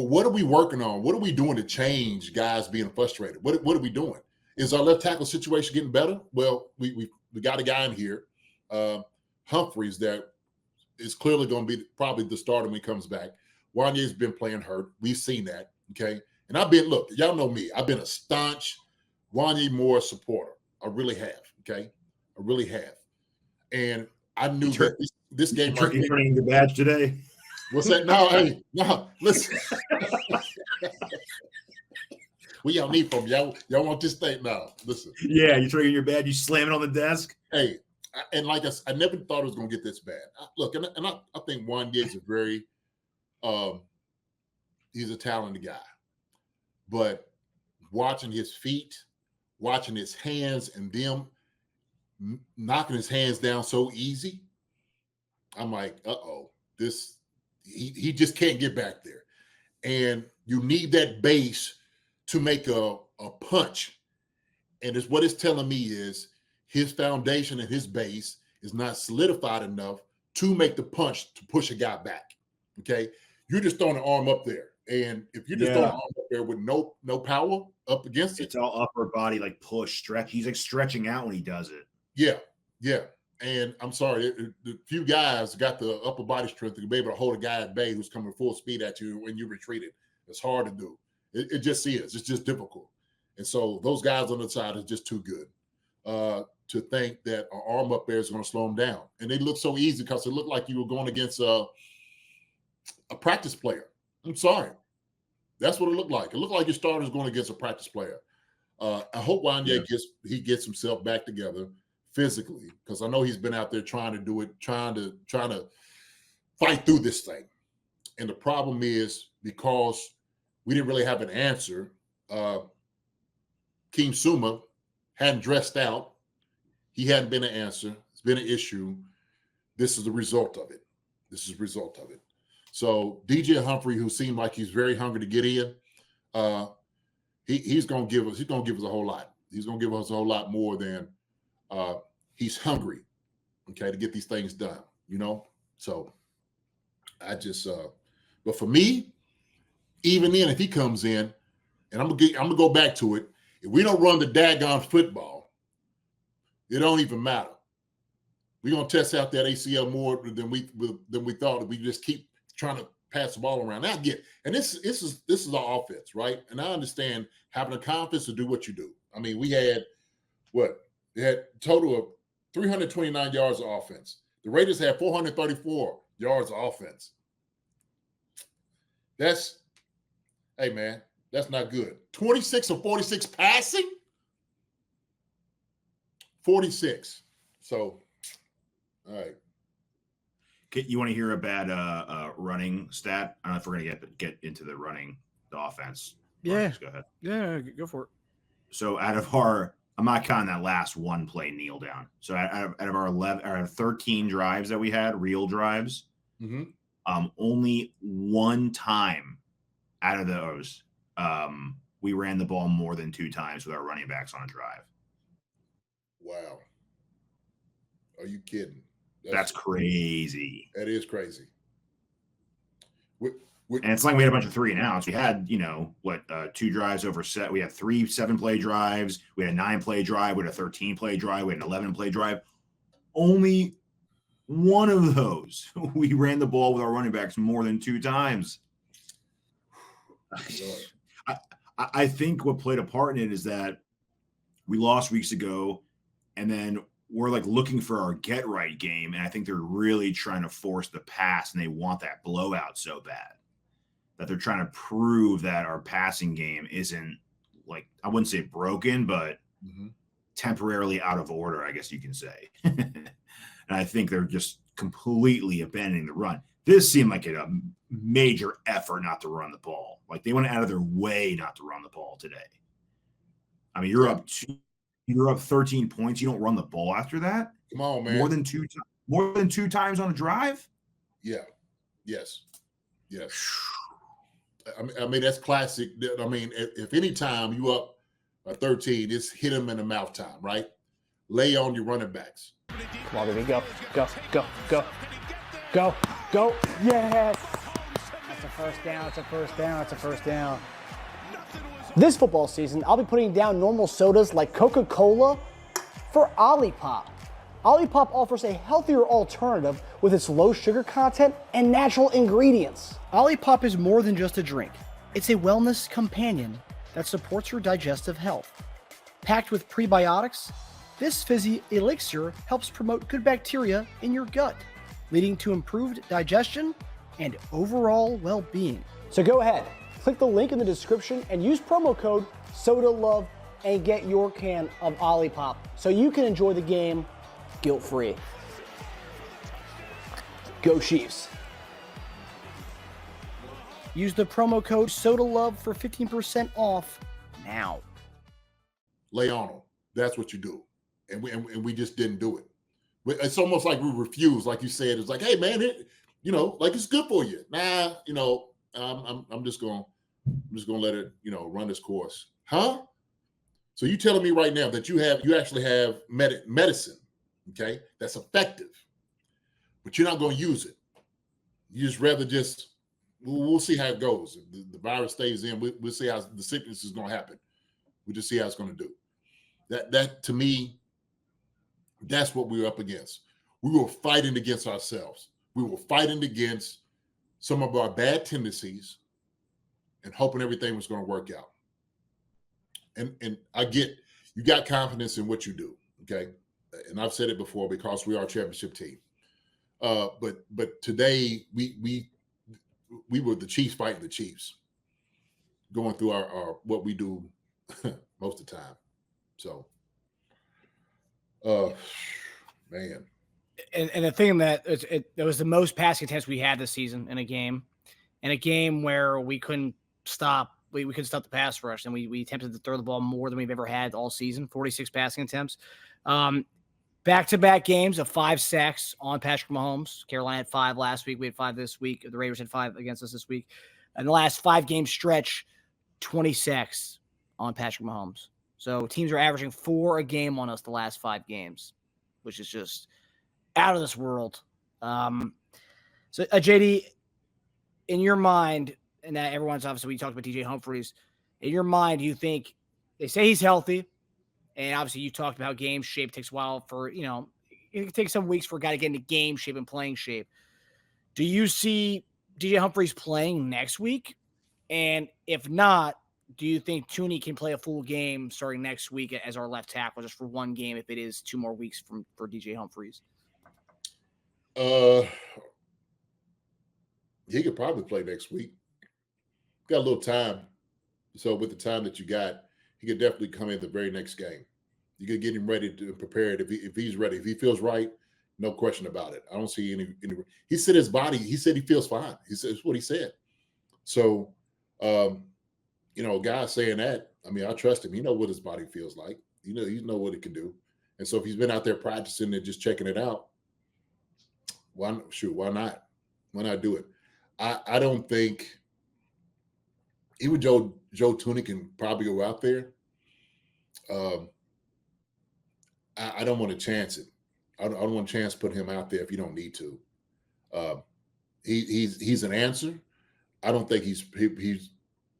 what are we working on? What are we doing to change guys being frustrated? What are we doing? Is our left tackle situation getting better? Well, we got a guy in here, Humphries, that is clearly going to be probably the starter when he comes back. Wanya's been playing hurt. We've seen that, okay? And look, y'all know me. I've been a staunch Wanya Morris supporter. I really have, okay? I really have. And I knew that this game right here. You're turning your badge today? What's that? No, listen. What y'all need from y'all? Y'all want this thing now? Listen. Yeah, you turning your badge, you slam it on the desk. Hey, and like I never thought it was going to get this bad. I think Wanya is a very, he's a talented guy. But watching his feet, watching his hands, and them knocking his hands down so easy, I'm like, he just can't get back there. And you need that base to make a punch. And what it's telling me is his foundation and his base is not solidified enough to make the punch to push a guy back. Okay. You're just throwing an arm up there. And if you're just throwing an arm up there with no power up against it's all upper body, like push, stretch. He's like stretching out when he does it. Yeah. And I'm sorry, the few guys got the upper body strength to be able to hold a guy at bay who's coming full speed at you when you retreated. It's hard to do. It just is. It's just difficult. And so those guys on the side are just too good to think that an arm up there is going to slow them down. And they look so easy because it looked like you were going against a practice player. I'm sorry. That's what it looked like. It looked like your starter's going against a practice player. I hope Wanya gets himself back together physically, because I know he's been out there trying to do it, trying to fight through this thing. And the problem is, because we didn't really have an answer, Keem Suma hadn't dressed out. He hadn't been an answer. It's been an issue. This is the result of it. So DJ Humphrey, who seemed like he's very hungry to get in, he's going to give us a whole lot. He's going to give us a whole lot more than he's hungry, okay, to get these things done, So I just, but for me, even then, if he comes in, and I'm gonna go back to it, if we don't run the daggone football, it don't even matter. We're gonna test out that ACL more than we thought. If we just keep trying to pass the ball around. Now this is our offense, right? And I understand having the confidence to do what you do. I mean, we had a total of 329 yards of offense. The Raiders had 434 yards of offense. Hey, man, that's not good. 26 of 46 passing? 46. So, all right. You want to hear a bad running stat? I don't know if we're going to get into the offense. Yeah. Marcus, go ahead. Yeah, go for it. So out of I'm not counting that last one play kneel down. So out of our 13 drives that we had, real drives, only one time out of those, we ran the ball more than 2 times with our running backs on a drive. Wow. Are you kidding? That's crazy. That is crazy. And it's like we had a bunch of 3 and outs. We had, 2 drives over set. We had 3 7-play drives. We had a 9-play drive. We had a 13-play drive. We had an 11-play drive. Only one of those, we ran the ball with our running backs more than 2 times. I think what played a part in it is that we lost weeks ago, and then we're like looking for our get right game. And I think they're really trying to force the pass, and they want that blowout so bad that they're trying to prove that our passing game isn't, like, I wouldn't say broken, but temporarily out of order, I guess you can say. And I think they're just completely abandoning the run. This seemed like a major effort not to run the ball. Like, they went out of their way not to run the ball today. I mean, you're up 13 points. You don't run the ball after that. Come on, man. More than two times on a drive. Yeah. Yes. I mean, that's classic. I mean, if any time you up 13, it's hit him in the mouth time, right? Lay on your running backs. Come on, baby. Go. Yes. It's a first down. It's a first down. It's a first down. This football season, I'll be putting down normal sodas like Coca-Cola for Olipop. Olipop offers a healthier alternative with its low sugar content and natural ingredients. Olipop is more than just a drink. It's a wellness companion that supports your digestive health. Packed with prebiotics, this fizzy elixir helps promote good bacteria in your gut, leading to improved digestion and overall well-being. So go ahead, click the link in the description and use promo code SODALOVE and get your can of Olipop so you can enjoy the game guilt-free. Go Chiefs. Use the promo code SODALOVE for 15% off now. Lay on them. That's what you do. And we just didn't do it. It's almost like we refused, like you said. It's like, hey, man, like it's good for you. Nah, I'm just gonna let it, run its course. Huh? So you telling me right now that you actually have medicine, okay, that's effective, but you're not going to use it. You just rather we'll see how it goes. If the virus stays in, we'll see how the sickness is going to happen. We'll just see how it's going to do. That to me, that's what we were up against. We were fighting against ourselves. We were fighting against some of our bad tendencies and hoping everything was going to work out. And I get, you got confidence in what you do, okay? And I've said it before because we are a championship team. But today we were the Chiefs fighting the Chiefs, going through our what we do most of the time. So, man. And the thing that it was the most passing attempts we had this season in a game where we couldn't stop. We couldn't stop the pass rush, and we attempted to throw the ball more than we've ever had all season. 46 passing attempts. Back-to-back games of 5 sacks on Patrick Mahomes. Carolina had 5 last week. We had 5 this week. The Raiders had 5 against us this week. In the last 5-game stretch, 20 sacks on Patrick Mahomes. So teams are averaging 4 a game on us the last 5 games, which is just out of this world. So JD, in your mind, and that everyone's obviously, we talked about DJ Humphries. In your mind, do you think they say he's healthy? And obviously, you talked about game shape takes a while for, it takes some weeks for a guy to get into game shape and playing shape. Do you see DJ Humphries playing next week? And if not, do you think Thuney can play a full game starting next week as our left tackle just for one game if it is 2 more weeks for DJ Humphries? He could probably play next week. Got a little time. So with the time that you got, he could definitely come in the very next game. You could get him ready to prepare it if he's ready. If he feels right, no question about it. I don't see any. He said his body. He said he feels fine. That's what he said. So, a guy saying that, I mean, I trust him. He knows what his body feels like. He know what it can do. And so if he's been out there practicing and just checking it out, why not? Why not do it? I don't think even Joe Thuney can probably go out there. I don't want to chance it. I don't want to chance put him out there if you don't need to. He's an answer. I don't think he's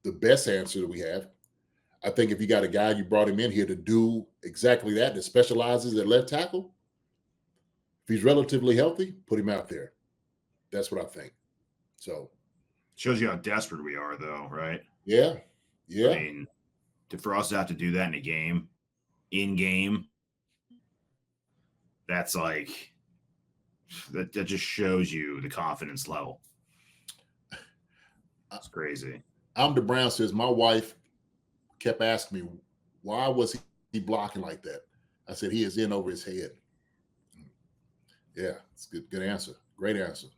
the best answer that we have. I think if you got a guy, you brought him in here to do exactly that specializes at left tackle, if he's relatively healthy, put him out there. That's what I think. So shows you how desperate we are, though, right? Yeah. I mean, for us to have to do that in game, that's like that just shows you the confidence level. It's crazy. The Brown says my wife kept asking me, why was he blocking like that? I said he is in over his head. Yeah, it's a good answer. Great answer.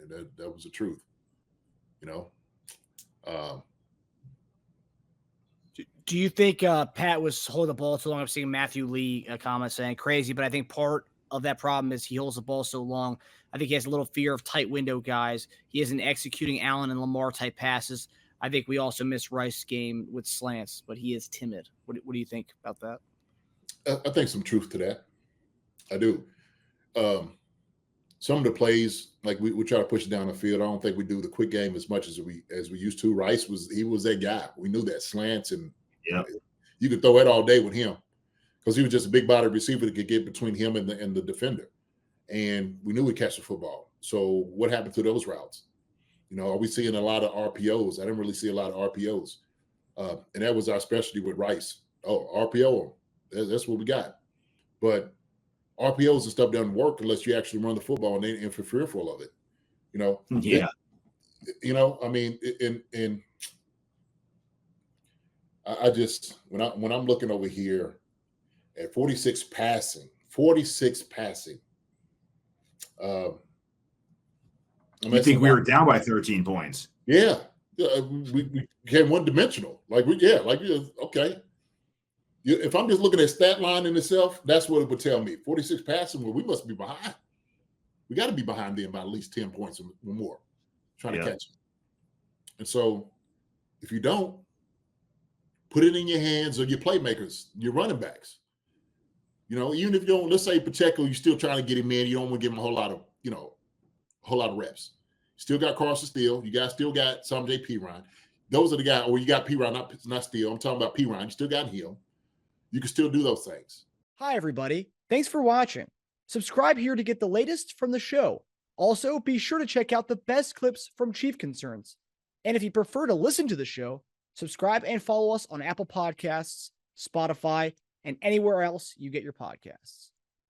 And that was the truth. Do you think Pat was holding the ball too long? I'm seeing Matthew Lee comment saying crazy, but I think part of that problem is he holds the ball so long. I think he has a little fear of tight window guys. He isn't executing Allen and Lamar type passes. I think we also missed Rice's game with slants, but he is timid. What do you think about that? I think some truth to that. I do. some of the plays, like we try to push it down the field. I don't think we do the quick game as much as we used to. Rice was that guy. We knew that slants, and you could throw it all day with him because he was just a big body receiver that could get between him and the defender. And we knew he'd catch the football. So what happened to those routes? Are we seeing a lot of RPOs? I didn't really see a lot of RPOs. And that was our specialty with Rice. Oh, RPO, that's what we got. But RPOs and stuff doesn't work unless you actually run the football and then for fearful of it. Yeah. I mean, and I just when I'm looking over here at 46 passing. I think we were down by 13 points. Yeah, we became one-dimensional. Okay. If I'm just looking at stat line in itself, that's what it would tell me. 46 passing, well, we must be behind. We got to be behind them by at least 10 points or more, trying to catch them. And so, if you don't, put it in your hands of your playmakers, your running backs. Even if you don't, let's say Pacheco, you're still trying to get him in. You don't want to give him a whole lot of reps. Still got Carson Steele. You guys still got Samjay P-Ryan. Those are the guys, or you got P-Ryan, not Steele. I'm talking about P-Ryan. You still got him. You can still do those things. Hi, everybody. Thanks for watching. Subscribe here to get the latest from the show. Also, be sure to check out the best clips from Chief Concerns. And if you prefer to listen to the show, subscribe and follow us on Apple Podcasts, Spotify, and anywhere else you get your podcasts.